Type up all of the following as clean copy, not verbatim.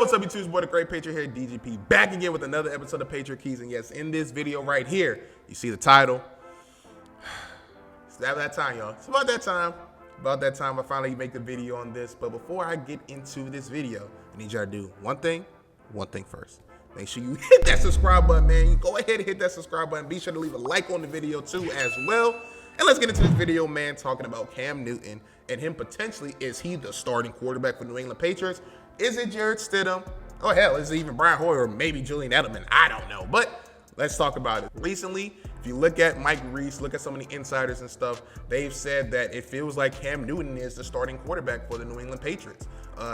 what's up, YouTube? It's boy, the Great Patriot here, DGP, back again with another episode of Patriot Keys. And yes, in this video right here, you see the title. It's about that time, y'all. It's about that time. About that time I finally make the video on this. But before I get into this video, I need y'all to do one thing first. Make sure you hit that subscribe button, man. You go ahead and hit that subscribe button. Be sure to leave a like on the video too as well. And let's get into this video, man, talking about Cam Newton and him potentially, is he the starting quarterback for New England Patriots? Is it Jarrett Stidham? Oh, hell, is it even Brian Hoyer or maybe Julian Edelman? I don't know. But let's talk about it. Recently, if you look at Mike Reese, look at some of the insiders and stuff, they've said that it feels like Cam Newton is the starting quarterback for the New England Patriots.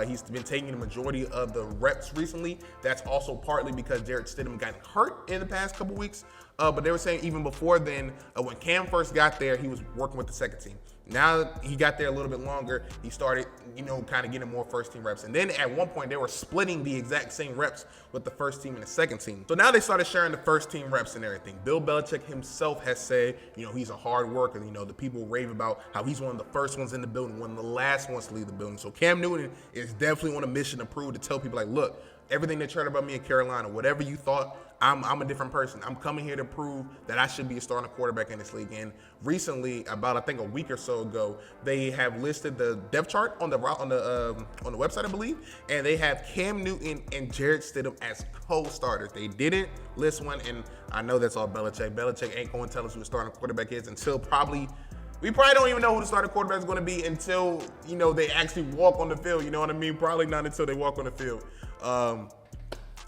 He's been taking the majority of the reps recently. That's also partly because Jarrett Stidham got hurt in the past couple weeks. But they were saying even before then, when Cam first got there, he was working with the second team. Now he got there a little bit longer, he started, kind of getting more first team reps. And then at one point they were splitting the exact same reps with the first team and the second team. So now they started sharing the first team reps and everything. Bill Belichick himself has said, he's a hard worker. The people rave about how he's one of the first ones in the building, one of the last ones to leave the building. So Cam Newton is definitely on a mission to prove, to tell people like, look, everything they heard about me in Carolina, whatever you thought, I'm a different person. I'm coming here to prove that I should be a starting quarterback in this league. And recently, about I think a week or so ago, they have listed the depth chart on the website, I believe, and they have Cam Newton and Jarrett Stidham as co-starters. They didn't list one, and I know that's all Belichick. Belichick ain't going to tell us who the starting quarterback is until we probably don't even know who the starting quarterback is going to be until they actually walk on the field. You know what I mean? Probably not until they walk on the field.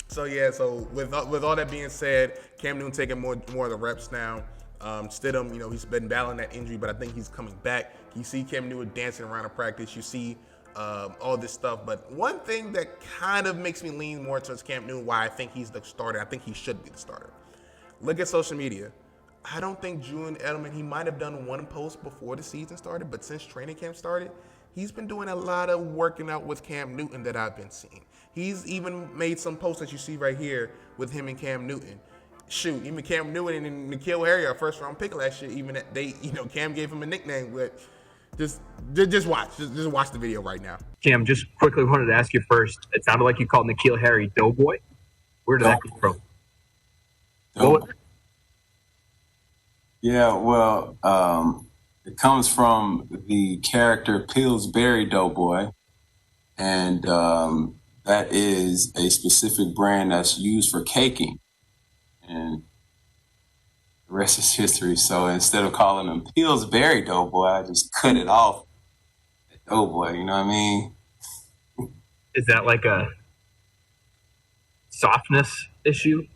So with all that being said, Cam Newton taking more of the reps now. Stidham, he's been battling that injury, but I think he's coming back. You see Cam Newton dancing around in practice. You see all this stuff. But one thing that kind of makes me lean more towards Cam Newton, why I think he's the starter, I think he should be the starter. Look at social media. I don't think Julian Edelman, he might have done one post before the season started, but since training camp started, he's been doing a lot of working out with Cam Newton that I've been seeing. He's even made some posts that you see right here with him and Cam Newton. Shoot, even Cam Newton and N'Keal Harry, our first round pick last year, even Cam gave him a nickname. But just watch the video right now. Cam, just quickly wanted to ask you first. It sounded like you called N'Keal Harry Doughboy. Where did that come from? Yeah, well, it comes from the character Pillsbury Doughboy, and that is a specific brand that's used for caking, and the rest is history. So instead of calling him Pillsbury Doughboy, I just cut it off at Doughboy, you know what I mean? Is that like a softness issue?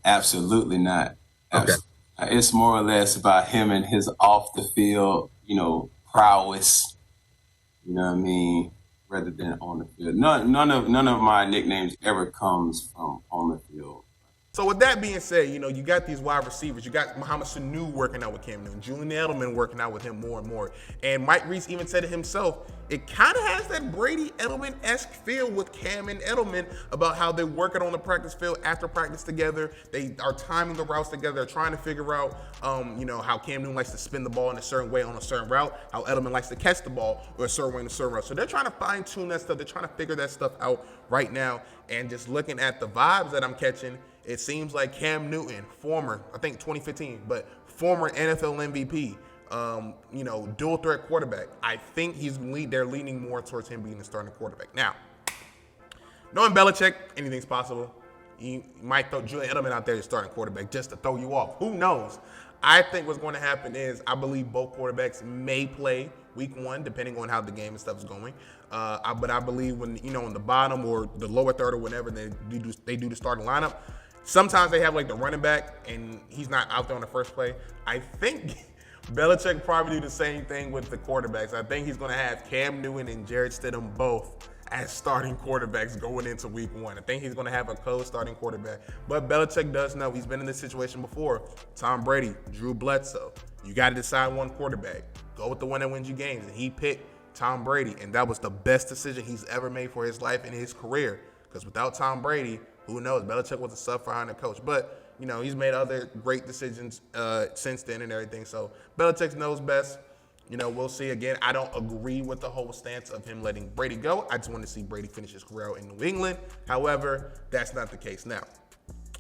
Absolutely not. Okay. It's more or less about him and his off the field, prowess, you know what I mean, rather than on the field. None of my nicknames ever comes from on the field. So with that being said, you got these wide receivers. You got Mohamed Sanu working out with Cam Newton, Julian Edelman working out with him more and more. And Mike Reese even said it himself. It kind of has that Brady Edelman-esque feel with Cam and Edelman about how they're working on the practice field after practice together. They are timing the routes together. They're trying to figure out, how Cam Newton likes to spin the ball in a certain way on a certain route, how Edelman likes to catch the ball or a certain way in a certain route. So they're trying to fine tune that stuff. They're trying to figure that stuff out right now. And just looking at the vibes that I'm catching, it seems like Cam Newton, former, I think 2015, but former NFL MVP, dual threat quarterback. I think they're leaning more towards him being the starting quarterback. Now, knowing Belichick, anything's possible. You might throw Julian Edelman out there as starting quarterback just to throw you off. Who knows? I think what's going to happen is I believe both quarterbacks may play week one, depending on how the game and stuff is going. But I believe when, in the bottom or the lower third or whatever, they do the starting lineup. Sometimes they have like the running back and he's not out there on the first play. I think Belichick probably do the same thing with the quarterbacks. I think he's going to have Cam Newton and Jarrett Stidham both as starting quarterbacks going into week one. I think he's going to have a co-starting quarterback. But Belichick does know. He's been in this situation before. Tom Brady, Drew Bledsoe. You got to decide one quarterback. Go with the one that wins you games. And he picked Tom Brady. And that was the best decision he's ever made for his life and his career. Because without Tom Brady, who knows? Belichick was a sub-500 coach. But, he's made other great decisions since then and everything. So Belichick knows best. You know, we'll see. Again, I don't agree with the whole stance of him letting Brady go. I just want to see Brady finish his career in New England. However, that's not the case now.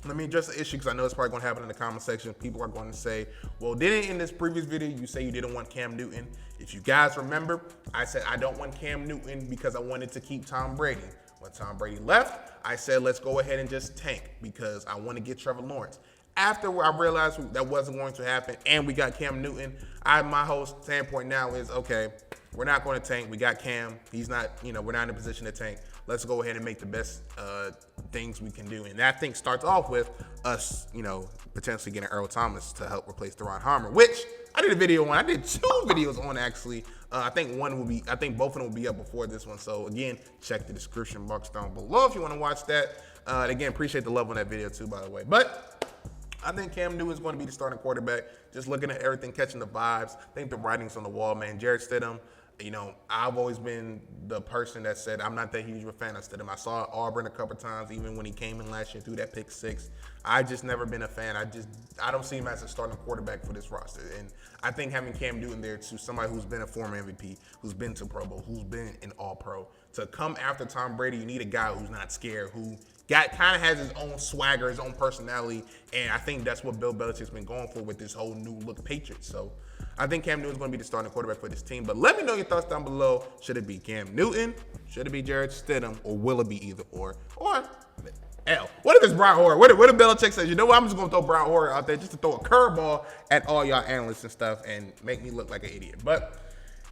Let me address the issue because I know it's probably going to happen in the comment section. People are going to say, well, didn't in this previous video you say you didn't want Cam Newton? If you guys remember, I said I don't want Cam Newton because I wanted to keep Tom Brady. When Tom Brady left, I said let's go ahead and just tank because I want to get Trevor Lawrence. After I realized that wasn't going to happen and we got Cam Newton, my whole standpoint now is, okay, we're not going to tank. We got Cam. He's not, we're not in a position to tank. Let's go ahead and make the best things we can do. And that thing starts off with us, potentially getting Earl Thomas to help replace Deron Harmer, which I did a video on. I did 2 videos on, actually. I think both of them will be up before this one. So again, check the description box down below if you want to watch that. Again, appreciate the love on that video too, by the way. But I think Cam Newton is going to be the starting quarterback. Just looking at everything, catching the vibes. I think the writing's on the wall, man. Jarrett Stidham, I've always been the person that said I'm not that huge of a fan of Stidham. I saw Auburn a couple times, even when he came in last year through that pick 6. I just never been a fan. I don't see him as a starting quarterback for this roster. And I think having Cam Newton there too, somebody who's been a former MVP, who's been to Pro Bowl, who's been an All-Pro, to come after Tom Brady, you need a guy who's not scared, who kind of has his own swagger, his own personality, and I think that's what Bill Belichick's been going for with this whole new look Patriots. So I think Cam Newton's going to be the starting quarterback for this team. But let me know your thoughts down below. Should it be Cam Newton? Should it be Jarrett Stidham? Or will it be either or? Or L. What if it's Brian Hoyer? What if Belichick says, you know what, I'm just going to throw Brian Hoyer out there just to throw a curveball at all y'all analysts and stuff and make me look like an idiot? But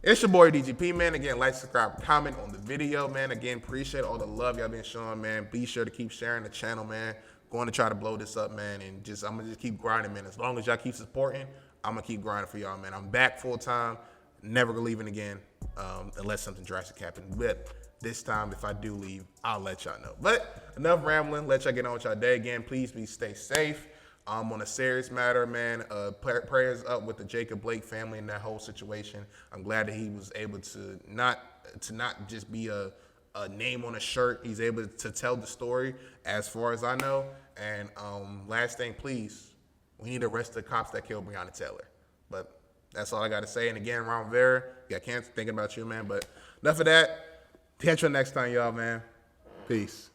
it's your boy DGP, man. Again, like, subscribe, comment on the video, man. Again, appreciate all the love y'all been showing, man. Be sure to keep sharing the channel, man. Going to try to blow this up, man. And I'm going to just keep grinding, man. As long as y'all keep supporting, I'm going to keep grinding for y'all, man. I'm back full time. Never leaving again unless something drastic happens. But this time, if I do leave, I'll let y'all know. But enough rambling. Let y'all get on with y'all day again. Please stay safe. On a serious matter, man, prayers up with the Jacob Blake family and that whole situation. I'm glad that he was able to not just be a name on a shirt. He's able to tell the story as far as I know. And last thing, please, we need to arrest the cops that killed Breonna Taylor. But that's all I got to say. And again, Ron Vera, got cancer, thinking about you, man. But enough of that. Catch you next time, y'all, man. Peace.